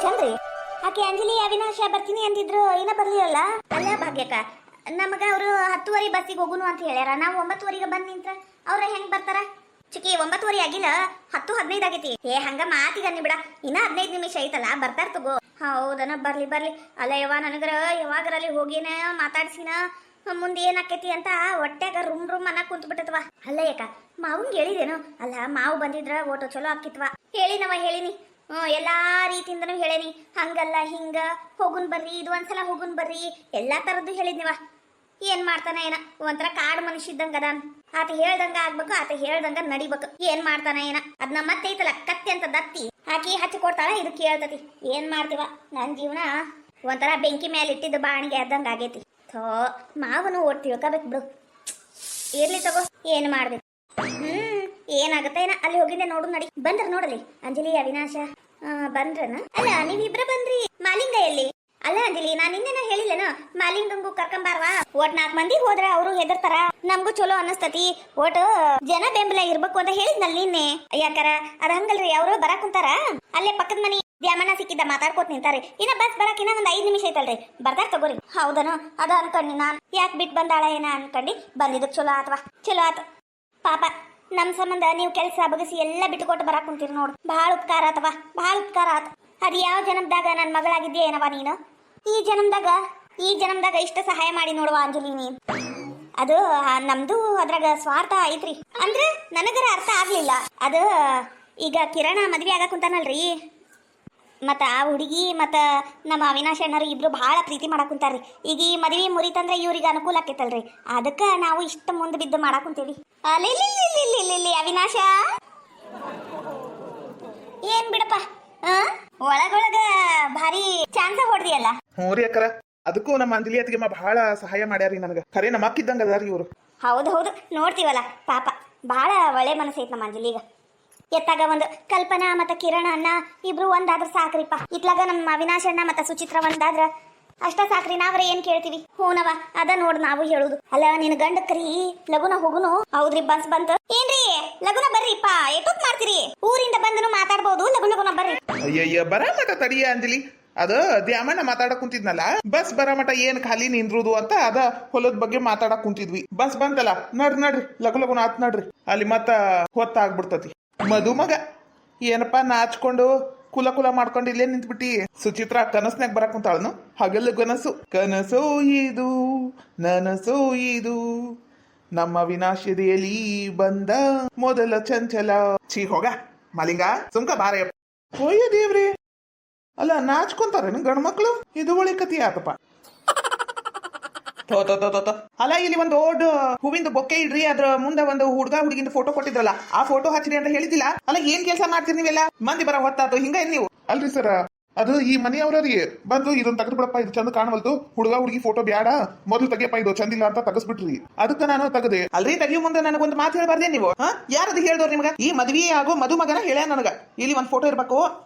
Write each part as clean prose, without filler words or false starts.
ಚಂದ್ರಿ ಆಕೆ ಅಂಜಲಿ ಅವಿನಾಶ ಬರ್ತೀನಿ ಅಂತಿದ್ರು ಇನ್ನ ಬರ್ಲಿಲ್ಲ. ಅಲ್ಲ ಭಾಗ್ಯಕ್ಕ, ನಮಗ ಅವರು 10:30 ಬಸ್ಸಿಗೆ ಹೋಗುನು ಅಂತ ಹೇಳ್ಯಾರ. ನಾವು 9:00ಗೆ ಬಂದ್ ನಿಂತ್ರ ಅವ್ರ ಹೆಂಗ್ ಬರ್ತಾರ? ಚಿಕ್ಕಿ 9:30 ಆಗಿಲ್ಲ, 10:15 ಆಗೈತಿ. ಹಂಗ ಮಾತಿಗೆ ಅನ್ನಿ ಬಿಡ, ಇನ್ನ 15 ನಿಮಿಷ ಐತಲ್ಲ, ಬರ್ತಾರ ತಗೋ. ಹೌದನ, ಬರ್ಲಿ ಬರ್ಲಿ. ಅಲ್ಲ ಯವ್ವ, ನನಗರ ಯಾವಾಗರಲ್ಲಿ ಹೋಗಿನ ಮಾತಾಡ್ಸಿನ ಮುಂದೆ ಏನಾಕೈತಿ ಅಂತ ಹೊಟ್ಯಾಗ ರೂಮ್ ರೂಮ್ ಅನ್ನ ಕುಂತ್ ಬಿಟ್ಟತ್ವ. ಅಲ್ಲ ಯಾಕ ಮಾವಂಗ್ ಹೇಳಿದೇನು? ಅಲ್ಲ ಮಾವು ಬಂದಿದ್ರ ಓಟೋ ಚಲೋ ಆಕಿತ್ವ. ಹೇಳಿನಿ. ಎಲ್ಲಾ ರೀತಿಯಿಂದನೂ ಹೇಳೇನಿ. ಹಂಗಲ್ಲ ಹಿಂಗ ಹೋಗುನ್ ಬರ್ರಿ, ಇದು ಒಂದ್ಸಲ ಹೋಗುನ್ ಬರ್ರಿ, ಎಲ್ಲಾ ತರದ್ದು ಹೇಳಿದ್ನಿವ. ಏನ್ ಮಾಡ್ತಾನ ಏನ, ಒಂಥರ ಕಾಡು ಮನುಷ್ಯ ಇದ್ದಂಗ ಅದ. ಆತ ಹೇಳ್ದಂಗ ಆಗ್ಬೇಕು, ಆತ ಹೇಳ್ದಂಗ ನಡಿಬೇಕು. ಏನ್ ಮಾಡ್ತಾನ ಏನ, ಅದ್ ನಮ್ಮ ಮತ್ತೆ ಐತಲ್ಲ ಕತ್ತಿ ಅಂತ ದತ್ತಿ ಹಾಕಿ ಹಚ್ಚಿ ಕೊಡ್ತಾಳ, ಇದು ಕೇಳ್ತತಿ. ಏನ್ ಮಾಡ್ತೀವ, ನನ್ ಜೀವನ ಒಂಥರ ಬೆಂಕಿ ಮೇಲೆ ಇಟ್ಟಿದ್ದು ಬಾಣಿಗೆ ಅದ್ದಂಗ ಆಗೈತಿ. ಥೋ, ಮಾವನು ಓಟ್ ತಿಳ್ಕೋಬೇಕು ಬಿಡು. ಇರ್ಲಿ ತಗೋ, ಏನ್ ಮಾಡ್ಬೇಕು. ಏನಾಗತ್ತ ಏನ, ಅಲ್ಲಿ ಹೋಗಿದ್ದೆ ನೋಡು. ನಡಿ ಬಂದ್ರ ನೋಡಲಿ ಅಂಜಲಿ ಅವಿನಾಶ ಬಂದ್ರನ? ಅಲ್ಲ ನೀವಿಬ್ರ ಬಂದ್ರಿ, ಮಾಲಿಂಗ ಎಲ್ಲಿ? ಅಲ್ಲ ಅಂಜಲಿ, ನಾನ್ ನಿನ್ನೆನ ಹೇಳಿಲ್ಲನ ಮಾಲಿಂಗಂಗು ಕರ್ಕೊಂಬಾರ್ವಾ. ಒಟ್ 4 ಮಂದಿ ಹೋದ್ರ ಅವರು ಹೆದರ್ತಾರ, ನಮ್ಗೂ ಚಲೋ ಅನಸ್ತತಿ. ಒಟ್ ಜನ ಬೆಂಬಲ ಇರ್ಬೇಕು ಅಂತ ಹೇಳಿದ್ನಲ್ ನಿನ್ನೆ. ಯಾಕಾರ ಅದ ಹಂಗಲ್ರಿ, ಅವರು ಬರಾಕ್ ಕುಂತಾರ. ಅಲ್ಲೇ ಪಕ್ಕದ ಮನಿ ದ್ಯಾಮಣ್ಣ ಸಿಕ್ಕಿದ್ದ, ಮಾತಾಡ್ಕೋತ ನಿಂತಾರಿ. ಇನ್ನ ಬಸ್ ಬರಾಕ್ ಇನ್ನ ಒಂದ್ 5 ನಿಮಿಷ ಐತಲ್ರಿ, ಬರ್ತಾರ ತಗೋರಿ. ಹೌದನ, ಅದ ಅನ್ಕೊಂಡಿ ನಾನ್. ಯಾಕೆ ಬಿಟ್ಟು ಬಂದಾಳ ಏನ ಅನ್ಕೊಂಡಿ ಬಂದಿದ್ದಕ್ ಚಲೋ ಆತ್ವಾ. ಚಲೋ ಆತ ಪಾಪ, ನಮ್ ಸಂಬಂಧ ನೀವು ಕೆಲಸ ಬಗಸಿ ಎಲ್ಲ ಬಿಟ್ಟುಕೊಟ್ಟು ಬರಾಕ್ ಕುಂತೀರಿ ನೋಡು. ಬಹಳ ಉಪಕಾರ ಆತವ, ಬಹಳ ಉಪಕಾರ ಆತ. ಅದ್ ಯಾವ ಜನ್ಮದಾಗ ನನ್ ಮಗಳಾಗಿದ್ಯಾ ಏನವ ನೀನು? ಈ ಜನ್ಮದಾಗ ಇಷ್ಟ ಸಹಾಯ ಮಾಡಿ ನೋಡುವ ಅಂಜಲಿ ನೀನ್. ಅದು ನಮ್ದು ಅದ್ರಾಗ ಸ್ವಾರ್ಥ ಐತ್ರಿ ಅಂದ್ರೆ ನನಗರ ಅರ್ಥ ಆಗ್ಲಿಲ್ಲ. ಅದು ಈಗ ಕಿರಣ ಮದ್ವೆ ಆಗ ಕುಂತಾನಲ್ರಿ, ಮತ್ತ ಆ ಹುಡುಗಿ ಮತ್ತ ನಮ್ಮ ಅವಿನಾಶ್ ಅಣ್ಣರು ಇಬ್ರು ಬಹಳ ಪ್ರೀತಿ ಮಾಡಕ್ ಕುಂತಾರ್ರಿ. ಈಗ ಈ ಮದ್ವಿ ಮುರಿತಂದ್ರೆ ಇವ್ರಿಗೆ ಅನುಕೂಲ ಆಕೈತಲ್ರಿ, ಅದಕ್ಕ ನಾವು ಇಷ್ಟ ಮುಂದೆ ಬಿದ್ದು ಮಾಡಕ್ ಕುಂತೀವಿ. ಅಲ್ಲಿ ಅವಿನಾಶ ಏನ್ ಬಿಡಪ್ಪ, ಒಳಗೊಳಗ ಭಾರಿ ಚಾನ್ಸ ಹೊಡ್ದಿಯಲ್ಲ. ಹ್ಞೂ ರೀ ಅಕ್ಕರ, ಅದಕ್ಕೂ ನಮ್ಮ ಅಂಜಲಿ ಅತ್ತಿಗೆ ಬಹಳ ಸಹಾಯ ಮಾಡ್ಯಾರಿ ನನಗೆ. ಖರೆ ನಮ್ಮ ಅಕ್ಕಿದ್ದಂಗ ಅದಾರಿ ಇವರು. ಹೌದು ನೋಡ್ತೀವಲ್ಲ, ಪಾಪ ಬಹಳ ಒಳ್ಳೆ ಮನಸ್ಸೈತ್ ನಮ್ಮ ಅಂಜಲಿಗ. ಎತ್ತಾಗ ಒಂದು ಕಲ್ಪನಾ ಮತ್ತ ಕಿರಣ ಅಣ್ಣ ಇಬ್ರು ಒಂದಾದ್ರ ಸಾಕ್ರಿಪ್ಪ. ಇತ್ಲಾಗ ನಮ್ಮ ಅವಿನಾಶ್ ಅಣ್ಣ ಮತ್ತ ಸುಚಿತ್ರ ಒಂದಾದ್ರ ಅಷ್ಟ ಸಾಕ್ರಿ. ನಾವ್ರ ಏನ್ ಕೇಳ್ತೀವಿ? ಹೂನವ, ಅದ ನೋಡ್ ನಾವು ಹೇಳುದು. ಅಲ್ಲ ನಿನ್ ಗಂಡ ಕರಿ ಲಗುನ ಹೋಗುನು. ಹೌದ್ರಿ, ಬಸ್ ಬಂತ. ಏನ್ರಿ ಲಗುನ ಬರ್ರಿಪ್ಪ, ಎಷ್ಟೊತ್ ಮಾಡ್ತೀರಿ? ಊರಿಂದ ಬಂದನು ಮಾತಾಡ್ಬಹುದು, ಲಗುನ ಬರ್ರಿ. ಅಯ್ಯಯ್ಯ, ಬರ ಮಟ ತಡಿಯ ಅಂಜಲಿ. ಅದ ದ್ಯಾಮಣ್ಣ ಮಾತಾಡಕ್ ಕುಂತಿದ್ನಲ್ಲ, ಬಸ್ ಬರ ಮಟ ಏನ್ ಖಾಲಿ ನಿಂದ್ರುದು ಅಂತ ಅದ ಹೊಲದ ಬಗ್ಗೆ ಮಾತಾಡಕ್ ಕುಂತಿದ್ವಿ. ಬಸ್ ಬಂತಲ್ಲ, ನಡ್ರಿ ಲಗುನ ಆತ್ ನಡ್ರಿ. ಅಲ್ಲಿ ಮತ್ತ ಹೊತ್ತಾಗ್ಬಿಡ್ತತಿ. ಮದುಮಗ ಏನಪ್ಪಾ ನಾಚ್ಕೊಂಡು ಕುಲ ಮಾಡ್ಕೊಂಡು ಇಲ್ಲೇ ನಿಂತ್ಬಿಟ್ಟಿ. ಸುಚಿತ್ರ ಕನಸ್ನಾಗ ಬರಕ್ ಕುಂತಾಳನು. ಹಗಲು ಕನಸು ಇದು ನನಸು ಇದು, ನಮ್ಮ ವಿನಾಶದಲ್ಲಿ ಬಂದ ಮೊದಲ ಚಂಚಲ. ಛೀ ಹೋಗ ಮಲಿಂಗ, ಸುಮ್ಕ ಬಾರಯ್ಯಪ್ಪ. ಹೋಯ್ಯ ದೇವ್ರಿ, ಅಲ್ಲ ನಾಚ್ಕೊಂತಾರೇನು ಗಂಡ್ಮಕ್ಳು? ಇದು ಒಳ್ಳೆ ಕತಿ ಆತಪ್ಪ. ಅಲ್ಲ ಇಲ್ಲಿ ಒಂದು ದೊಡ್ಡ ಹೂವಿಂದ ಬೊಕ್ಕೆ ಇಡ್ರಿ, ಅದ್ರ ಮುಂದೆ ಒಂದು ಹುಡುಗ ಹುಡುಗಿಂದ ಫೋಟೋ ಕೊಟ್ಟಿದ್ರಲ್ಲ, ಆ ಫೋಟೋ ಹಚ್ಚಿರಿ ಅಂತ ಹೇಳಿದಿಲ್ಲ. ಅಲ್ಲ ಏನ್ ಕೆಲಸ ಮಾಡ್ತೀರಿ ನೀವೆಲ್ಲ? ಮಂದಿ ಬರ ಹೊತ್ತಾತು ಹಿಂಗ ನೀವು? ಅಲ್ರಿ ಸರ, ಅದು ಈ ಮನೆಯವ್ರೀ ಬಂದು ಇದನ್ನ ತೆಗೆದು ಬಿಡಪ್ಪ, ಇದು ಚಂದ ಕಾಣವಲ್ತು, ಹುಡುಗ ಹುಡುಗಿ ಫೋಟೋ ಬ್ಯಾಡ, ಮೊದಲು ತೆಗಿಯಪ್ಪ, ಇದು ಚಂದಿಲ್ಲ ಅಂತ ತೆಗಸ್ಬಿಟ್ರಿ. ಅದಕ್ಕೆ ನಾನು ತೆಗದೆ. ಅಲ್ರಿ ತೆಗಿಯೋ ಮುಂದೆ ನನಗೊಂದು ಮಾತು ಹೇಳ್ಬಾರ್ದೇ ನೀವು? ಯಾರದು ಹೇಳ್ದವ್ರು ನಿಮ್ಗ? ಈ ಮದ್ವಿ ಆಗೋ ಮದುಮಗನ ಹೇಳ್ಯ ನನಗ, ಇಲ್ಲಿ ಒಂದ್ ಫೋಟೋ ಇರ್ಬೇಕು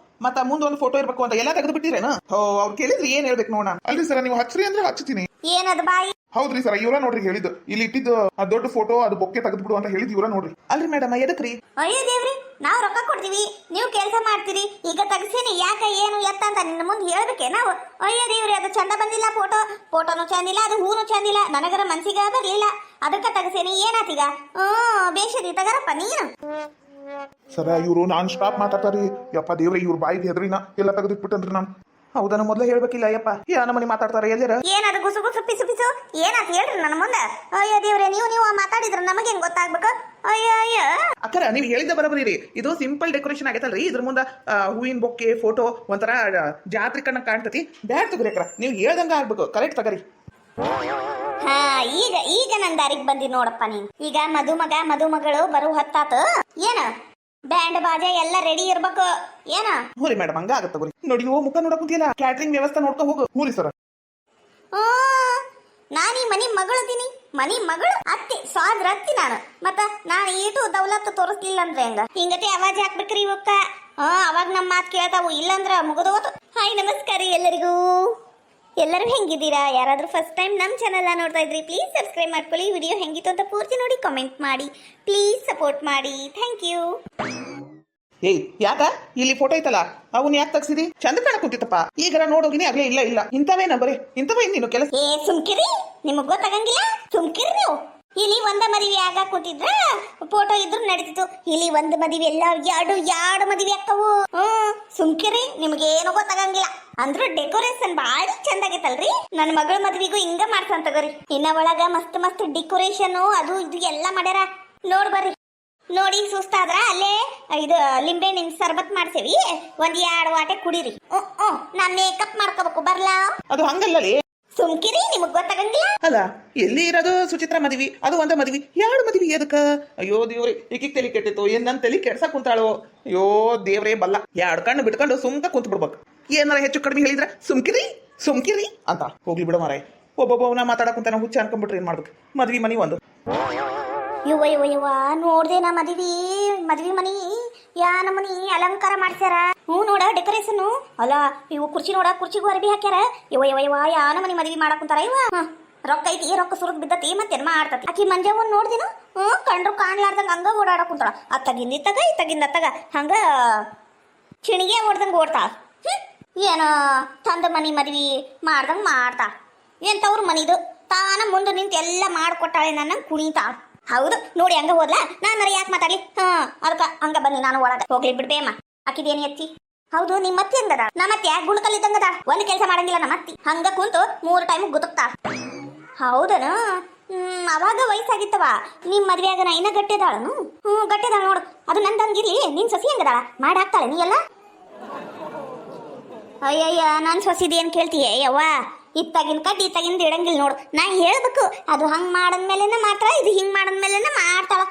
ಮತ್ತ ಮುಂದೊಂದು ಫೋಟೋ ಇರ್ಬೇಕು ಅಂತ ಎಲ್ಲ ತೆಗೆದು ಬಿಟ್ಟಿರೇನು? ಅವ್ರು ಕೇಳಿದ್ರಿ ಏನ್ ಹೇಳ್ಬೇಕು ನೋಡ. ಅಲ್ರಿ ಸರ, ನೀವು ಹಚ್ಚ್ರಿ ಅಂದ್ರೆ ಹಚ್ತೀನಿ. ಏನದು ಬಾಯಿ? ಹೌದ್ರಿ ಸರ, ಇವ್ರ ನೋಡ್ರಿ ಹೇಳಿದ್ದು. ಇಲ್ಲಿ ಇಟ್ಟಿದ್ದು ಆ ದೊಡ್ಡ ಫೋಟೋ, ಅದು ಬೊಕ್ಕೆ ತೆಗೆದ್ಬಿಡು ಅಂತ ಹೇಳಿದ್ ಇವ್ರ ನೋಡ್ರಿ. ಅಲ್ರಿ ಮೇಡಮ್, ಎದಕ್ರಿ? ಅಯ್ಯೋ ದೇವ್ರಿ, ನಾವು ರೊಕ್ಕ ಕೊಡ್ತೀವಿ, ನೀವು ಕೆಲಸ ಮಾಡ್ತೀರಿ. ಈಗ ತೆಗ್ಸೇನಿ ಯಾಕ ಏನು ಎತ್ತ ಅಂತ ನಿನ್ನ ಮುಂದೆ ಹೇಳ್ಬೇಕೆ ನಾವು? ಅಯ್ಯೋ ದೇವ್ರಿ, ಅದು ಚಂದ ಬಂದಿಲ್ಲ, ಫೋಟೋನು ಚಂದಿಲ್ಲ, ಅದು ಹೂನು ಚಂದಿಲ್ಲ, ನನಗರ ಮನ್ಸಿಗ ಬರ್ಲಿಲ್ಲ, ಅದಕ್ಕ ತೆಗ್ಸೇನಿ. ಏನಾತೀಗ? ಬೇಷದಿ ತಗರಪ್ಪ ನೀನು. ಸರ, ಇವ್ರು ನಾನ್ ಸ್ಟಾಪ್ ಮಾತಾಡ್ತಾರಿ. ಯಪ್ಪ ದೇವ್ರಿ, ಇವ್ರ ಬಾಯಿಗೆ ಹೆದ್ರಿನ ಎಲ್ಲ ತೆಗೆದಿಟ್ಬಿಟ್ಟನ್ರಿ ನಾನು. ಹೌದಾ, ಮೊದ್ಲೇ ಹೇಳ್ಬೇಕಿಲ್ಲ ಯಪ್ಪ. ಯಾನ ಮನಿ ಮಾತಾಡ್ತಾರೆ ಎಲ್ಲರ? ಏನದು ಗುಸು ಪಿಸು ಏನಾತ್ ಹೇಳ್ರಿ ನನ್ನ ಮುಂದೆ? ಅಯ್ಯೋ ದೇವ್ರೆ, ನೀವು ಮಾತಾಡಿದ್ರ ನಮಗೆ ಹೆಂಗ್ ಗೊತ್ತಾಗ್ಬೇಕು? ಅಯ್ಯೋ ಅಕ್ಕರ, ನೀವು ಹೇಳಿದ ಬರಬರಿ ರೀ. ಇದು ಸಿಂಪಲ್ ಡೆಕೋರೇಷನ್ ಆಗೈತಲ್ರಿ, ಇದ್ರ ಮುಂದ ಹೂವಿನ ಬೊಕ್ಕೆ ಫೋಟೋ ಒಂಥರ ಜಾತ್ರೆ ಕಣ್ಣ ಕಾಣ್ತತಿ. ಬ್ಯಾಡ್ ತಗೋರಿ ಅಕ್ಕರ, ನೀವು ಹೇಳ್ದಂಗ ಆಗ್ಬೇಕು. ಕರೆಕ್ಟ್ ತಗರಿ. ಹಾ, ಈಗ ನನ್ ದಾರಿಗೆ ಬಂದಿ ನೋಡಪ್ಪ ನೀನ್. ಈಗ ಮದುಮಗಳು ಬರೋ ಹೊತ್ತಾತ. ಏನ ಬ್ಯಾಂಡ್ ಬಾಜಾ ಎಲ್ಲ ರೆಡಿ ಇರ್ಬೇಕು. ಏನ? ಹೂರಿ ಮೇಡಮ್, ಹಂಗ ಆಗತ್ತ ತಗೋರಿ. ನೋಡಿ, ಮುಖ ನೋಡಕ್ ಕುಂತಿಲ್ಲ, ಕ್ಯಾಟ್ರಿಂಗ್ ವ್ಯವಸ್ಥೆ ನೋಡ್ಕೊ ಹೋಗು. ಹೂರಿ ಸರ. ನಾನೀ ಮನಿ ಮಗಳು ಅತ್ತಿ ಸ್ವಾದ್ರ ಅತ್ತಿ ನಾನು. ಮತ್ತ ನಾನು ಈಟು ದೌಲತ್ತು ತೋರಿಸ್ಲಿಲ್ಲ ಅಂದ್ರೆ ಹೆಂಗ? ಹಿಂಗತಿ ಅವಾಜ್ ಹಾಕ್ಬೇಕ್ರಿ ಇವಕ್ಕ. ಅವಾಗ ನಮ್ಮ ಮಾತು ಕೇಳ್ತಾವು, ಇಲ್ಲಂದ್ರ ಮುಗಿದೋತು. ಹಾಯ್, ನಮಸ್ಕಾರ ಎಲ್ಲರಿಗೂ. ಎಲ್ಲರೂ ಹೆಂಗಿದ್ದೀರಾ? ಯಾರಾದ್ರೂ ಫಸ್ಟ್ ಟೈಮ್ ನಮ್ಮ ಚಾನೆಲ್ ನೋಡ್ತಾ ಇದ್ರಿ, ಪ್ಲೀಸ್ ಸಬ್ಸ್ಕ್ರೈಬ್ ಮಾಡ್ಕೊಳ್ಳಿ. ವಿಡಿಯೋ ಹೆಂಗಿತ್ತು ಅಂತ ಪೂರ್ತಿ ನೋಡಿ ಕಾಮೆಂಟ್ ಮಾಡಿ, ಪ್ಲೀಸ್ ಸಪೋರ್ಟ್ ಮಾಡಿ. Thank you. ಏಯ್ ಯಾಕ ಇಲ್ಲಿ ಫೋಟೋ ಐತಲ್ಲ ಅವನ್ ಯಾಕೆ ತಗ್ಸಿದಿ ಚಂದ ಕಾಣ ಕುಂತಿತ್ತಪ್ಪ ಈಗರ ನೋಡೋಗಿನಿ ಆಗ್ಲೇ ಇಲ್ಲ ಇಲ್ಲ ಇಂಥವೇನ ಬರೀ ಇಂಥವೇ ನೀನು ಕೆಲಸ ಏ ಸುಮ್ಕಿರಿ ನಿಮಗ್ ಗೊತ್ತಾಗಂಗಿಲ್ಲ ಸುಮ್ಕಿರಿ ನೀವು ಇಲ್ಲಿ ಒಂದ ಮದುವೆ ಆಗ ಕೂತಿದ್ರ ಫೋಟೋ ಇದ್ರು ನಡೀತಿತ್ತು ಇಲ್ಲಿ ಒಂದ್ ಮದುವೆ ಎಲ್ಲ ಎರಡು ಮದುವೆ ಆಕ್ಕವು ಸುಮ್ಕಿರಿ ನಿಮ್ಗೇನು ಗೊತ್ತಾಗಂಗಿಲ್ಲ ಅಂದ್ರೂ ಡೆಕೋರೇಷನ್ ಬಾಳ ಚಂದ ಆಗೈತಲ್ರಿ ನನ್ನ ಮಗಳ ಮದ್ವಿಗೂ ಹಿಂಗ ಮಾಡ್ಸಂತ ತಗೋರಿ ಇನ್ನ ಒಳಗ ಮಸ್ತ್ ಮಸ್ತ್ ಡೆಕೋರೇಷನ್ ಅದು ಇದು ಎಲ್ಲ ಮಾಡ್ಯಾರ ನೋಡ್ ಬರ್ರಿ ನೋಡಿ ಸುಸ್ತಾದ್ರ ಅಲ್ಲೇ ಇದು ಲಿಂಬೆ ಹಣ್ಣಿನ ಸರ್ಬತ್ ಮಾಡ್ಸೇವಿ ಒಂದ್ 2 ವಾಟೆ ಕುಡೀರಿ ನಾ ಮೇಕಪ್ ಮಾಡ್ಕೋಬೇಕು ಬರ್ಲಾ ಅದು ಹಂಗಲ್ಲೇ ಸುಮ್ಕಿರಿ ನಿಮಗ್ ಗೊತ್ತಾಗಂಗಿಲ್ಲ ಅಲ್ಲ ಎಲ್ಲಿ ಇರೋದು ಸುಚಿತ್ರ ಮದ್ವಿ ಅದು ಒಂದ ಮದ್ವಿ 2 ಮದ್ವಿ ಎದಕ್ಕ ಅಯ್ಯೋ ದೇವ್ರಿ ಈಕಿಗ್ ತಲೆ ಕೆಟ್ಟಿತ್ತು ಏನ್ ನನ್ ತಲೆ ಕೆಡ್ಸಕ್ ಕುಂತಾಳೋ ಅಯ್ಯೋ ದೇವ್ರೇ ಬಲ್ಲ 2 ಕಣ್ಣು ಬಿಟ್ಕೊಂಡು ಸುಮ್ಕ ಕುಂತ್ ಬಿಡ್ಬೇಕು ಏನಾರ ಹೆಚ್ಚು ಕಡಿಮೆ ಹೇಳಿದ್ರ ಸುಮ್ಕಿರಿ ಅಂತ ಹೋಗ್ಲಿ ಬಿಡ ಮಾರಾಯ ಒಬ್ಬೊಬ್ಬವನ್ನ ಮಾತಾಡಕ್ ಕುಂತಾನ ಹುಚ್ಚ ಅನ್ಕೊಂಡ್ಬಿಟ್ರೆ ಏನ್ ಮಾಡ್ಬೇಕು ಮದ್ವಿ ಮನಿ ಒಂದು ಯುವ ನೋಡ್ದೇನಾ ಮದ್ವಿ ಮನಿ ಯಾ ನಮನಿ ಅಲಂಕಾರ ಮಾಡ್ಸ್ಯಾರ ನೋಡ ಡೆಕೋರೇಷನ್ ಅಲ್ಲ ಇವು ಕುರ್ಚಿ ನೋಡ ಕುರ್ಚಿಗೂ ಅರ್ಬಿ ಹಾಕ್ಯಾರ ಇವ ಯಾ ನಮನಿ ಮದ್ವಿ ಮಾಡಕ್ ಕುಂತಾರ ಇವ ರೊಕ್ಕ ಐತಿ ರೊಕ್ಕ ಸುರದ್ ಬಿದ್ದತಿ ಮತ್ತೇನ್ ಮಾಡ್ತತಿ ಆಕಿ ಮಂಜವನ್ ನೋಡ್ದಿನು ಕಂಡ್ರು ಕಾಣ್ಲಾರ್ದಂಗ ಹಂಗ ಓಡಾಡಕ್ ಕುಂತಾಳ ಅತ್ತಗಿಂದ ಇತ್ತಗ ಹಂಗ ಚಿಣಿಗೆ ಓಡ್ದಂಗ ಓಡ್ತಾಳ ಏನು ತಂದ ಮನಿ ಮದ್ವಿ ಮಾಡ್ದಂಗ ಮಾಡ್ತಾಳ ಎಂತವ್ರ ಮನಿದು ತಾನ ಮುಂದೆ ನಿಂತು ಎಲ್ಲ ಮಾಡ್ಕೊಟ್ಟಾಳೆ ನನ್ನ ಕುಣಿತಾಳ ಹೌದು ನೋಡಿ ಹಂಗ ಹೋದ್ಲಾ ನಾನು ಯಾಕೆ ಮಾತಾಡ್ಲಿ ಅದಕ್ಕ ಹಂಗ ಬನ್ನಿ ನಾನು ಒಳಗ ಹೋಗ್ಲಿ ಬಿಡ್ಬೇಮ್ಮ ಆಕಿದೇನಿ ಎತ್ತಿ ಹೌದು ನಿಮ್ಮ ಅತ್ತಿ ಹಂಗದ ನಮ್ಮ ಅತ್ತಿ ಗುಣಕಲ್ಲಿದ್ದಂಗದ ಒಂದ್ ಕೆಲಸ ಮಾಡಂಗಿಲ್ಲ ನಮ್ಮ ಅತ್ತಿ ಹಂಗ ಕುಂತು 3 ಟೈಮ್ ಗುತಕ್ತಾಳ ಹೌದನ ಅವಾಗ ವಯಸ್ಸಾಗಿತ್ತವ ನಿಮ್ ಮದ್ವೆಯಾಗ ಇನ್ನ ಗಟ್ಟಿದಾಳನು ಗಟ್ಟಿದಾಳ ನೋಡು ಅದು ನಂದಂಗಿರ್ಲಿ ನಿನ್ ಸಸಿ ಹಂಗದಾಳ ಮಾಡಿ ಹಾಕ್ತಾಳೆ ನೀ ಎಲ್ಲ ಅಯ್ಯಯ್ಯ ನಾನ್ ಸೊಸಿದೇನ್ ಕೇಳ್ತೀಯ ಯವ್ವ ಇತ್ತಾಗಿನ ಕಡ್ಡಿ ಇತ್ತಾಗಿಂದ ಇಡಂಗಿಲ್ಲ ನೋಡು ನಾ ಹೇಳ್ಬೇಕು ಅದು ಹಂಗ್ ಮಾಡದ್ಮೇಲೆನ ಮಾತ್ರ ಇದು ಹಿಂಗ್ ಮಾಡದ್ಮೇಲೆನ ಮಾಡ್ತಾಳ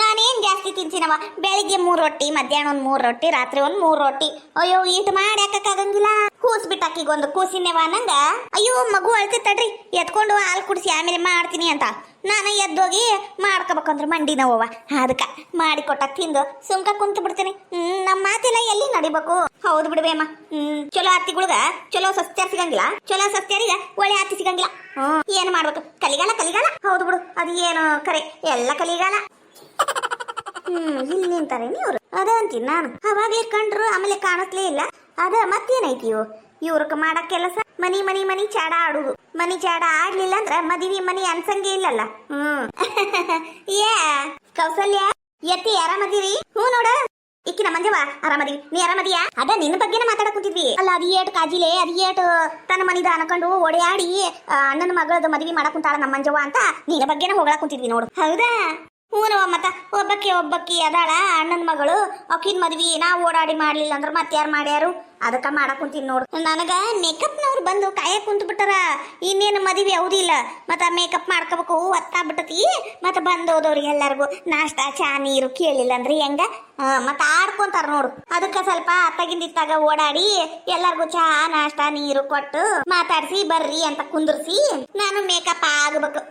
ನಾನೇನ್ ಜಾಸ್ತಿ ತಿಂತೀನವ ಬೆಳಿಗ್ಗೆ 3 ರೊಟ್ಟಿ ಮಧ್ಯಾಹ್ನ 1 3 ರೊಟ್ಟಿ ರಾತ್ರಿ 1 3 ರೊಟ್ಟಿ ಅಯ್ಯೋ ಈಟ್ ಮಾಡಿ ಹಾಕಕ್ಕಾಗಂಗಿಲ್ಲ ಕೂಸ್ ಬಿಟ್ಟಾಕಿಗೊಂದು ಕೂಸಿನೇವ ನಂಗ ಅಯ್ಯೋ ಮಗು ಅಳ್ತಿತ್ತಡ್ರಿ ಎತ್ಕೊಂಡು ಹಾಲು ಕುಡಿಸಿ ಆಮೇಲೆ ಮಾಡ್ತೀನಿ ಅಂತ ನಾನು ಎದ್ದೋಗಿ ಮಾಡ್ಕೋಬೇಕಂದ್ರೆ ಮಂಡಿ ನೋವವ ಅದಕ್ಕ ಮಾಡಿ ಕೊಟ್ಟಾಗ ತಿಂದು ಸುಮ್ಕ ಕುಂತು ಬಿಡ್ತೀನಿ ನಮ್ಮ ಮಾತೆಲ್ಲ ಎಲ್ಲಿ ನಡಿಬೇಕು ಹೌದು ಬಿಡ್ಬೇಮ್ಮ ಚಲೋ ಅತ್ತಿಗಳ್ಗ ಚಲೋ ಸಸ್ತ್ಯಾರ ಸಿಗಂಗಿಲ್ಲ ಚಲೋ ಸಸ್ತ್ಯಾರಿಗ ಒಳ್ಳೆ ಅತ್ತಿ ಸಿಗಂಗಿಲ್ಲ ಏನ್ ಮಾಡ್ಬೇಕು ಕಲಿಗಾಲ ಹೌದು ಬಿಡು ಅದು ಏನು ಕರೆ ಎಲ್ಲ ಕಲಿಗಾಲ ಇಲ್ಲಿ ನಿಂತಾರೆ ಇವ್ರು ಅದ ಅಂತೀನಿ ನಾನು ಅವಾಗ್ಲೇ ಕಂಡ್ರು ಆಮೇಲೆ ಕಾಣಿಸ್ಲೇ ಇಲ್ಲ ಅದ ಮತ್ತೇನೈತಿ ಇವ್ರಕ ಮಾಡಕ್ ಕೆಲಸ ಮನಿ ಚಾಡ ಆಡುದು ಮನಿ ಚಾಡ ಆಡ್ಲಿಲ್ಲ ಅಂದ್ರ ಮದುವೆ ಮನಿ ಅನ್ಸಂಗೆ ಇಲ್ಲಲ್ಲ ಏ ಕೌಸಲ್ಯ ಎತ್ತಿ ಆರಾಮದಿರಿ ನೋಡ ಇಕ್ಕಿನ ಮಂಜವ ಆರಾಮದಿವಿ ನೀ ಆರಾಮದಿಯಾ ಅದ ನಿನ್ನ ಬಗ್ಗೆನ ಮಾತಾಡಕ್ ಕುಂತಿದ್ವಿ ಅಲ್ಲ ಅದ್ ಏಟ್ ಕಾಜಿಲೆ ಅದ್ ಏಟ್ ತನ್ನ ಮನಿದ ಅನ್ಕೊಂಡು ಓಡಾಡಿ ಅಣ್ಣನ ಮಗಳದ ಮದ್ವಿ ಮಾಡಕ್ ಕುಂತಾಳ ನಮ್ಮ ಮಂಜವ್ವ ಅಂತ ನಿನ್ನ ಬಗ್ಗೆನ ಹೋಗ್ಲಾಕ್ ಕುಂತಿದ್ವಿ ನೋಡು ಹೌದಾ ಹೂನವ ಮತ್ತ ಒಬ್ಬಕ್ಕಿ ಅದಾಳ ಅಣ್ಣನ ಮಗಳು ಅಕ್ಕಿನ ಮದ್ವಿ ನಾವು ಓಡಾಡಿ ಮಾಡ್ಲಿಲ್ಲ ಅಂದ್ರ ಮತ್ತಾರು ಮಾಡ್ಯಾರು ಅದಕ್ಕ ಮಾಡಕ್ ಕುಂತೀನಿ ನೋಡು ನನಗ ಮೇಕಪ್ನವ್ರು ಬಂದು ಕಾಯಕ್ ಕುಂತ ಬಿಟ್ಟಾರ ಇನ್ನೇನು ಮದ್ವಿ ಯಾವುದಿಲ್ಲ ಮತ್ತ ಮೇಕಪ್ ಮಾಡ್ಕೋಬೇಕು ಒತ್ತಾಗ್ಬಿಟ್ಟತಿ ಮತ್ತ ಬಂದೋದವ್ರಿಗೆ ಎಲ್ಲರಿಗೂ ನಾಷ್ಟ ಚಾ ನೀರು ಕೇಳಿಲ್ಲ ಅಂದ್ರೆ ಹೆಂಗ ಮತ್ತ ಆಡ್ಕೊಂತಾರ ನೋಡು ಅದಕ್ಕ ಸ್ವಲ್ಪ ಅತ್ತಗಿಂದಿತ್ತಾಗ ಓಡಾಡಿ ಎಲ್ಲರಿಗೂ ಚಾ ನಾಷ್ಟ ನೀರು ಕೊಟ್ಟು ಮಾತಾಡ್ಸಿ ಬರ್ರಿ ಅಂತ ಕುಂದ್ರಿಸಿ ನಾನು ಮೇಕಪ್ ಆಗ್ಬೇಕು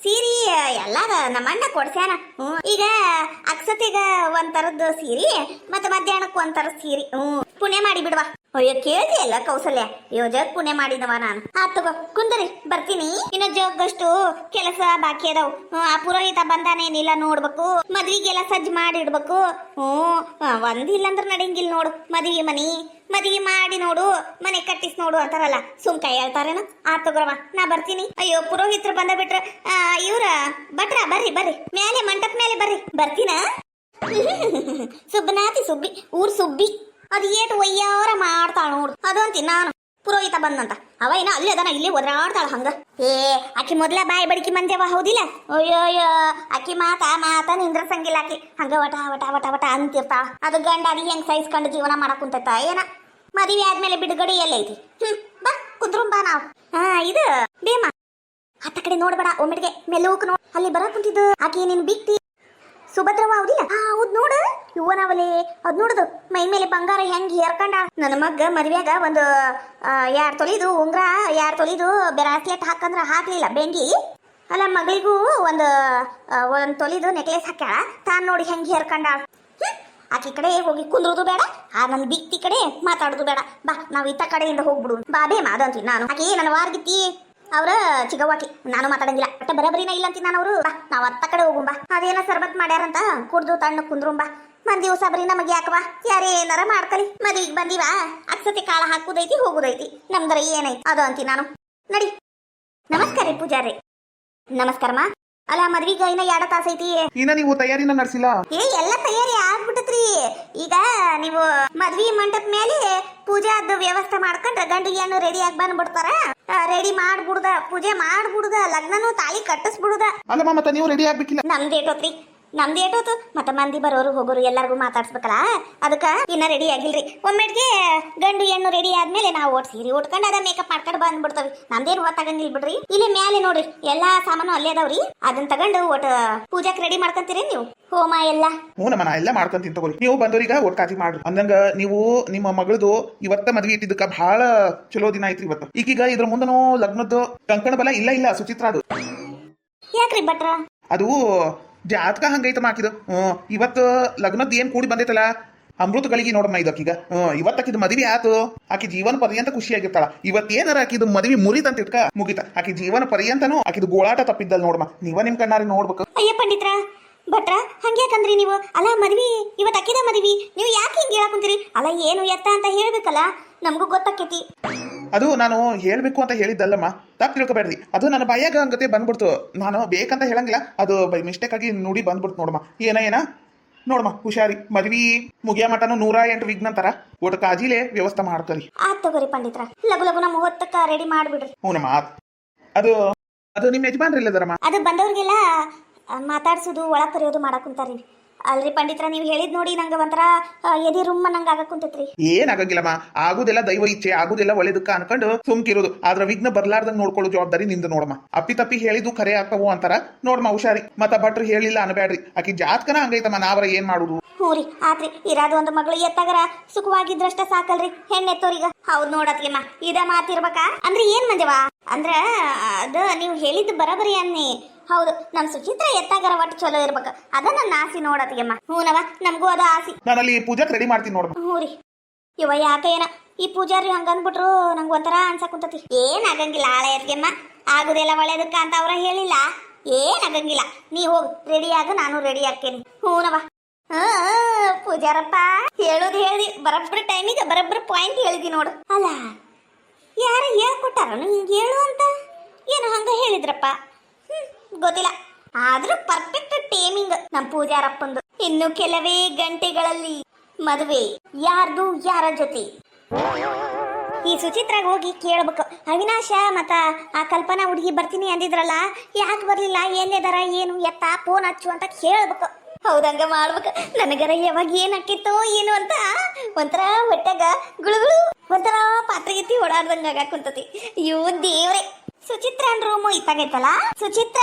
ಸೀರಿ ಎಲ್ಲ ನಮ್ಮ ಅಣ್ಣ ಕೊಡ್ಸ್ಯಾನ ಈಗ ಅಕ್ಷತೆಗ ಒಂಥರದ್ದು ಸೀರಿ ಮತ್ತೆ ಮಧ್ಯಾಹ್ನಕ್ಕೆ ಒಂಥರ ಸೀರಿ ಪುಣ್ಯ ಮಾಡಿ ಬಿಡ್ವಾ ಅಯ್ಯೋ ಕೇಳ್ತಿ ಅಲ್ಲ ಕೌಸಲ್ಯ ಜಗ್ ಪುಣ್ಯ ಮಾಡಿದವ ನಾನು ತಗೋ ಕುಂದರಿ ಬರ್ತೀನಿ ಇನ್ನು ಜಗ್ಗಷ್ಟು ಕೆಲಸ ಬಾಕಿ ಅದಾವ್ ಆ ಪುರೋಹಿತ ಬಂದಾನೇನಿಲ್ಲ ನೋಡ್ಬೇಕು ಮದ್ವಿಗೆಲ್ಲ ಸಜ್ಜ್ ಮಾಡಿಡ್ಬೇಕು ಒಂದಿಲ್ಲ ಅಂದ್ರೆ ನಡೆಯಂಗಿಲ್ಲ ನೋಡು ಮದ್ವಿ ಮಾಡಿ ನೋಡು ಮನೆ ಕಟ್ಟಿಸ್ ನೋಡು ಅಂತಾರಲ್ಲ ಸುಮ್ಕ ಹೇಳ್ತಾರೇನು ತಗೋರವ ನಾ ಬರ್ತೀನಿ ಅಯ್ಯೋ ಪುರೋಹಿತರು ಬಂದ ಬಿಟ್ರ ಇವ್ರ ಭಟ್ರ ಬರ್ರಿ ಮೇಲೆ ಮಂಟಪ ಮೇಲೆ ಬರ್ತೀನ ಸುಬ್ಬನಾತಿ ಸುಬ್ಬಿ ಊರ್ ಸುಬ್ಬಿ ಅದ್ ಏಟು ಒಯ್ಯಾರ ಮಾಡ್ತಾಳ ನೋಡು ಅದು ಅಂತೀನಿ ನಾನು ಪುರೋಹಿತ ಬಂದಂತ ಅವ ಏನ ಅಲ್ಲಿ ಅದನ ಇಲ್ಲಿ ಒದರಾಡ್ತಾಳ ಹಂಗ ಆಕಿ ಮೊದ್ಲ ಬಾಯಿ ಬಡಿಕಿ ಮಂದ್ಯವ ಹೌದಿಲ್ಲ ಅಯ್ಯೋ ಆಕಿ ಮಾತ ನಿಂದ್ರಸಂಗಿಲ್ಲ ಆಕಿ ಹಂಗ ವಟ ಅಂತಿರ್ತಾಳ ಅದು ಗಂಡ ಅದಿ ಹೆಂಗ್ ಸಹಿಸ್ಕೊಂಡು ಜೀವನ ಮಾಡಕ್ ಕುಂತೈತ ಏನ ಮದುವೆ ಆದ್ಮೇಲೆ ಬಿಡುಗಡೆ ಎಲ್ಲೈತಿ ಬಾ ಕುದ್ರುಂಬಾ ನಾವು ಇದು ಬೇಮ ಹತ್ತ ಕಡೆ ನೋಡ್ಬೇಡ ಒಮ್ಮೆಟ್ಗೆ ಮೆಲ್ಲೂಕ್ ನೋಡ್ ಅಲ್ಲಿ ಬರ ಕುಂತಿದ್ದು ಆಕಿ ನಿನ್ ಬಿಕ್ತಿ ಸುಭದ್ರವ ಹೌದಿಲ್ಲ ಹೌದ್ ನೋಡು ಇವನವಲೆ ಅದ್ ನೋಡುದು ಮೈ ಮೇಲೆ ಬಂಗಾರ ಹೆಂಗ್ ಹೇರ್ಕೊಂಡ ನನ್ನ ಮಗ್ಗ ಮದ್ವ್ಯಾಗ ಒಂದು 2 ತೊಲಿದು ಉಂಗ್ರ 2 ತೊಲಿದು ಬ್ರಾಸ್ಲೆಟ್ ಹಾಕಂದ್ರ ಹಾಕ್ಲಿಲ್ಲ ಬೆಂಗಿ ಅಲ್ಲ ಮಗಳಿಗೂ ಒಂದು ತೊಲಿದು ನೆಕ್ಲೆಸ್ ಹಾಕ್ಯಾಳ ತಾನ್ ನೋಡಿ ಹೆಂಗ್ ಹೇರ್ಕೊಂಡಾಳ ಆಕಿ ಕಡೆ ಹೋಗಿ ಕುಂದ್ರುದು ಬೇಡ ನನ್ನ ಬಿಕ್ತಿ ಕಡೆ ಮಾತಾಡುದು ಬೇಡ ಬಾ ನಾವ್ ಇತ್ತ ಕಡೆಯಿಂದ ಹೋಗ್ಬಿಡು ಬಾ ಬೇಮ ಅದಂತೀವಿ ನಾನು ಆಕಿ ನನ್ನ ವಾರ್ಗಿತ್ತಿ ಅವ್ರ ಚಿಗವಾಕಿ ನಾನು ಮಾತಾಡಂಗಿಲ್ಲ ಬಟ್ ಬರಬರಿನ ಇಲ್ಲ ಅಂತೀನಿ ನಾನು ಅವರು ನಾವ್ ಅತ್ತ ಕಡೆ ಹೋಗುಂಬಾ ಅದೇನ ಸರ್ಬತ್ ಮಾಡ್ಯಾರಂತ ಕುಡ್ದು ತಣ್ಣ ಕುಂದ್ರುಂಬಾ ಮಂದಿ ಉಸಾಬರಿ ನಮಗೆ ಯಾಕವಾ ಯಾರೇ ಏನಾರ ಮಾಡ್ಕಲಿ ಮದ್ವಿಗ್ ಬಂದಿವ ಅಕ್ಸತಿ ಕಾಳ ಹಾಕುದೈತಿ ಹೋಗುದೈತಿ ನಮ್ದ್ರ ಏನೈತಿ ಅದು ಅಂತೀನಿ ನಾನು ನಡಿ ನಮಸ್ಕಾರ ರೀ ಪೂಜಾರಿ ನಮಸ್ಕಾರಮ್ಮ ಅಲ್ಲ ಮದ್ವಿಗ ಇನ್ನ 2 ತಾಸೈತಿ ಇನ್ನ ನೀವು ತಯಾರಿನ ನಡೆಸಿಲ್ಲ ಎಲ್ಲ ತಯಾರಿ ಆಗ್ಬಿಟ್ಟತ್ರಿ ಈಗ ನೀವು ಮದ್ವಿ ಮಂಟಪ ಮೇಲೆ ಪೂಜಾದ ವ್ಯವಸ್ಥೆ ಮಾಡ್ಕೊಂಡ್ರೆ ಗಂಡಿಗೆ ಏನು ರೆಡಿ ಆಗಿ ಬಂದ್ಬಿಡ್ತಾರ ರೆಡಿ ಮಾಡ್ಬಿಡುದ ಪೂಜೆ ಮಾಡ್ಬಿಡುದ ಲಗ್ನನು ತಾಳಿ ಕಟ್ಟಿಸ್ಬಿಡುದ ಅಲ್ಲಮ್ಮ ಮತ್ತೆ ನೀವು ರೆಡಿ ಆಗ್ಬೇಕಿಲ್ಲ ನಮ್ದು ಏಟೋತು ಮತ್ತೆ ಮಂದಿ ಬರೋರು ಹೋಗೋರು ಎಲ್ಲರಿಗೂ ಮಾತಾಡ್ಸ್ಬೇಕಲ್ಲ ಅದಕ್ಕ ಇನ್ನ ರೆಡಿ ಆಗಿಲ್ರಿ ಒಮ್ಮೆಟ್ಗೆ ಗಂಡು ಹೆಣ್ಣು ರೆಡಿ ಆದ್ಮೇಲೆ ನಾವು ಓಟ್ ಸೀರೆ ಉಟ್ಕೊಂಡು ಅದ ಮೇಕಪ್ ಮಾಡ್ಕೊಂಡು ಬಂದ್ಬಿಡ್ತಾವಿ ನಮ್ದೇನು ಹೊತ್ತಾಗಂಗಿಲ್ಲ ಬಿಡ್ರಿ ಇಲ್ಲಿ ಮೇಲೆ ನೋಡ್ರಿ ಎಲ್ಲಾ ಸಾಮಾನು ಅಲ್ಲೇ ಅದಾವ್ರಿ ಅದನ್ನ ತಗೊಂಡು ಒಟ್ ಪೂಜಾಕ್ ರೆಡಿ ಮಾಡ್ಕೊಂತೀರಿ ನೀವು ಹೋಮ ಎಲ್ಲ ಹ್ಞೂನಮ್ಮ ನಾ ಎಲ್ಲ ಮಾಡ್ಕೊಂತೀನಿ ತಗೋರಿ ನೀವು ಬಂದವ್ರೀಗ ಒಟ್ ಕಾತಿ ಮಾಡ್ರಿ ಅಂದಂಗ ನೀವು ನಿಮ್ಮ ಮಗಳದು ಇವತ್ತ ಮದ್ವಿ ಇಟ್ಟಿದ್ದಕ್ಕ ಬಹಳ ಚಲೋ ದಿನ ಐತ್ರಿ ಇವತ್ತು ಈಗೀಗ ಇದ್ರ ಮುಂದನು ಲಗ್ನದ್ದು ಕಂಕಣ ಬಲ ಇಲ್ಲ ಸುಚಿತ್ರಾದು ಯಾಕ್ರಿ ಭಟ್ರ ಅದು ಜಾತಕ ಹಂಗೈತಮ್ಮ ಹಾಕಿದು ಇವತ್ತು ಲಗ್ನದ್ದು ಏನ್ ಕೂಡಿ ಬಂದೈತಲ್ಲ ಅಮೃತಗಳಿಗೆ ನೋಡಮ್ಮ ಇದಕ್ಕೀಗ ಇವತ್ತಾಕಿದ್ ಮದ್ವಿ ಆತು ಆಕಿ ಜೀವನ ಪರ್ಯಂತ ಖುಷಿಯಾಗಿರ್ತಾಳ ಇವತ್ತೇನಾರ ಆಕಿದ್ ಮದ್ವಿ ಮುರಿತಂತ ಇಟ್ಕ ಮುಗಿತ ಆಕಿ ಜೀವನ ಪರ್ಯಂತನೂ ಆಕಿದ್ ಗೋಳಾಟ ತಪ್ಪಿದ್ದಲ್ ನೋಡಮ್ಮ ನೀವ ನಿಮ್ ಕಣ್ಣಾರಿ ನೋಡ್ಬೇಕು ಅಯ್ಯ ಪಂಡಿತ್ರ ಭಟ್ರ ಹಂಗ್ಯಾಕಂದ್ರಿ ನೀವು ಅಲ್ಲ ಮದ್ವಿ ಇವತ್ತು ಅಕ್ಕಿದ ಮದ್ವಿ ನೀವು ಯಾಕೆ ಹಿಂಗೆ ಹೇಳಕುಂತೀರಿ ಅಲ್ಲ ಏನು ಎತ್ತ ಅಂತ ಹೇಳ್ಬೇಕಲ್ಲ ನಮಗೂ ಗೊತ್ತಾಕೈತಿ ಅದು ನಾನು ಹೇಳ್ಬೇಕು ಅಂತ ಹೇಳಿದ್ದಲ್ಲಮ್ಮ ತಪ್ಪು ತಿಳ್ಕೊಬೇಡ್ರಿ ಅದು ನನ್ನ ಬಾಯಾಗ ಹಂಗತೆ ಬಂದ್ಬಿಡ್ತು ನಾನು ಬೇಕಂತ ಹೇಳಂಗಿಲ್ಲ ಅದು ಬೈ ಮಿಸ್ಟೇಕ್ ಆಗಿ ನೋಡಿ ಬಂದ್ಬಿಡ್ತು ನೋಡಮ್ಮ ಏನ ನೋಡಮ್ಮ ಹುಷಾರಿ ಮದ್ವಿ ಮುಗಿಯ ಮಟನು 108 ವಿಘ್ನಂತರ ಒಟ್ಟು ಕಾಜಿಲೆ ವ್ಯವಸ್ಥೆ ಮಾಡ್ಕರಿ ಆತ್ ತಗೋರಿ ಪಂಡಿತ್ರ ಲಘು ಮುಹೂರ್ತಕ್ಕ ರೆಡಿ ಮಾಡ್ಬಿಡ್ರಿ ಹ್ಞೂನಮ್ಮ ಅದು ಅದು ನಿಮ್ಮ ಯಜಮಾನ್ರಿಲ್ಲದರಮ್ಮ ಅದು ಬಂದವ್ರಿಗೆಲ್ಲ ಮಾತಾಡ್ಸೋದು ಒಳಗ್ ಕರೆಯೋದು ಮಾಡಕ್ ಕುಂತಾರಿ ಅಲ್ರಿ ಪಂಡಿತ್ರ ನೀವು ಹೇಳಿದ್ ನೋಡಿ ನಂಗೆ ಒಂಥರ ಎದೆ ರುಮ್ಮ ನಂಗೆ ಆಗಕ್ ಕುಂತೈತ್ರಿ ಏನಾಗಂಗಿಲ್ಲಮ್ಮ ಆಗುದೆಲ್ಲ ದೈವ ಇಚ್ಛೆ ಆಗುದೆಲ್ಲ ಒಳ್ಳೇದಕ್ಕ ಅನ್ಕೊಂಡು ಸುಮ್ಕಿರೋದು ಆದ್ರ ವಿಘ್ನ ಬರ್ಲಾರ್ದಂಗ್ ನೋಡ್ಕೊಳ್ಳೋ ಜವಾಬ್ದಾರಿ ನಿಂದು ನೋಡಮ್ಮ ಅಪ್ಪಿ ಹೇಳಿದ್ದು ಖರೆ ಆಗ್ತಾವು ಅಂತಾರ ನೋಡಮ್ಮ ಹುಷಾರಿ ಮತ್ತ ಭಟ್ರು ಹೇಳಿಲ್ಲ ಅನ್ಬೇಡ್ರಿ ಆಕಿ ಜಾತಕನ ಹಂಗೈತಮ್ಮ ನಾವರ ಏನ್ ಮಾಡುದು ಹ್ಞೂರಿ ಆತ್ರಿ ಇರಾದ ಒಂದು ಮಗಳು ಎತ್ತಾಗರ ಸುಖವಾಗಿದ್ರಷ್ಟ ಸಾಕಲ್ರಿ ಹೆಣ್ಣೆತ್ತೋರಿಗ ಹೌದ್ ನೋಡತ್ಲಿಮ್ಮ ಇದ ಮಾತಿರ್ಬೇಕಾ ಅಂದ್ರೆ ಏನ್ ಮಂಜವ ಅಂದ್ರ ಅದ ನೀವು ಹೇಳಿದ್ದು ಬರಬರಿ ಅನ್ನಿ ಹೌದು ನಮ್ ಸುಚಿತ್ರ ಎತ್ತಾಗರ ಒಟ್ಟು ಚಲೋ ಇರ್ಬೇಕು ಅದ ನನ್ನ ಆಸೆ ನೋಡತಿಯಮ್ಮ ಹೂನವ ನಮಗೂ ಅದ ಆಸೆ ನಾನಲ್ಲಿ ಪೂಜಾಕ್ ರೆಡಿ ಮಾಡ್ತೀನಿ ನೋಡಮ್ಮ ಹ್ಞೂ ರೀ ಇವ ಯಾಕ ಏನ ಈ ಪೂಜಾರಿ ಹಂಗಂದ್ಬಿಟ್ರು ನಂಗೆ ಒಂಥರ ಅನ್ಸಕುಂತತಿ ಏನಾಗಂಗಿಲ್ಲ ಆಳೆ ಎತ್ಗೆಮ್ಮ ಆಗುದೆಲ್ಲ ಒಳ್ಳೇದಕ್ಕ ಅಂತ ಅವ್ರ ಹೇಳಿಲ್ಲ ಏನಾಗಂಗಿಲ್ಲ ನೀ ಹೋಗಿ ರೆಡಿ ಆಗ ನಾನು ರೆಡಿ ಆಗ್ತೇನೆ ಹೂನವ ಪೂಜಾರಪ್ಪ ಹೇಳೋದು ಹೇಳಿ ಬರಬ್ರ ಟೈಮಿಗೆ ಬರಬ್ರ ಪಾಯಿಂಟ್ ಹೇಳಿದಿ ನೋಡು ಅಲ್ಲ ಯಾರ ಹೇಳ್ಕೊಟ್ಟಾರ ಹಿಂಗೆ ಹೇಳು ಅಂತ ಏನು ಹಂಗ ಹೇಳಿದ್ರಪ್ಪ ಗೊತ್ತಿಲ್ಲ ಆದ್ರೂ ಪರ್ಫೆಕ್ಟ್ ಟೈಮಿಂಗ್ ನಮ್ ಪೂಜಾರಪ್ಪಂದು ಇನ್ನು ಕೆಲವೇ ಗಂಟೆಗಳಲ್ಲಿ ಮದುವೆ ಯಾರ್ದು ಯಾರ ಜೊತೆ ಈ ಸುಚಿತ್ರಾಗ ಹೋಗಿ ಕೇಳ್ಬೇಕು ಅವಿನಾಶ ಮತ್ತ ಆ ಕಲ್ಪನಾ ಹುಡುಗಿ ಬರ್ತೀನಿ ಅಂದಿದ್ರಲ್ಲ ಯಾಕೆ ಬರ್ಲಿಲ್ಲ ಎಲ್ಲಿದಾರ ಏನು ಎತ್ತ ಫೋನ್ ಹಚ್ಚು ಅಂತ ಕೇಳ್ಬೇಕು ಹೌದಂಗ ಮಾಡ್ಬೇಕು ನನಗರ ಯಾವಾಗ ಏನ್ ಹಾಕಿತ್ತೋ ಏನು ಅಂತ ಒಂಥರ ಹೊಟ್ಟೆಗ ಗುಳುಗುಳು ಒಂಥರ ಪಾತ್ರೆಗೆತ್ತಿ ಓಡಾಡ್ದಂಗ ಆಗಾಕ್ ಕುಂತತಿ ಅಯ್ಯೋ ದೇವ್ರೆ ಸುಚಿತ್ರ ರೂಮು ಇತ್ತಾಗೈತಲ್ಲ ಸುಚಿತ್ರ